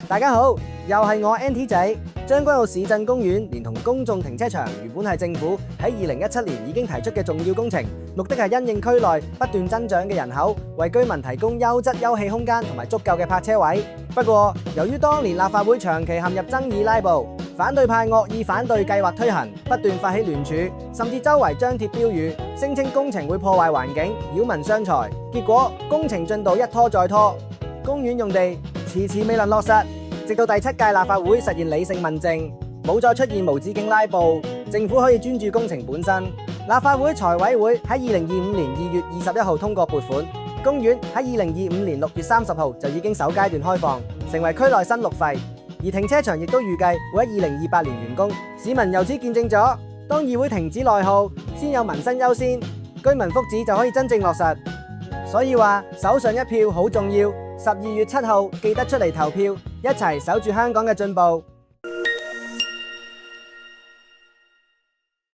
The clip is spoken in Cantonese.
大家好，又係我 NT 仔。將軍澳市鎮公園連同公眾停車場原本係政府喺2017年已經提出嘅重要工程，目的係因應區內不斷增長嘅人口，為居民提供優質休憩空間同埋足夠嘅泊車位。不過，由於當年立法會長期陷入爭議拉布，反對派惡意反對計劃推行，不斷發起聯署，甚至周圍張貼標語，聲稱工程會破壞環境、擾民傷財。結果工程進度一拖再拖，公園用地遲遲未能落實。直到第7屆立法會實現理性問政，冇再出現無止境拉布，政府可以專注工程本身。立法會財委會喺2025年2月21號通過撥款，公園喺2025年6月30號就已經首階段開放，成為區內新綠肺。而停車場亦都預計會喺2028年完工。市民由此見證咗，當議會停止內耗，先有民生優先，居民福祉就可以真正落實。所以話手上一票好重要，12月7號記得出嚟投票，一齊守住香港嘅進步。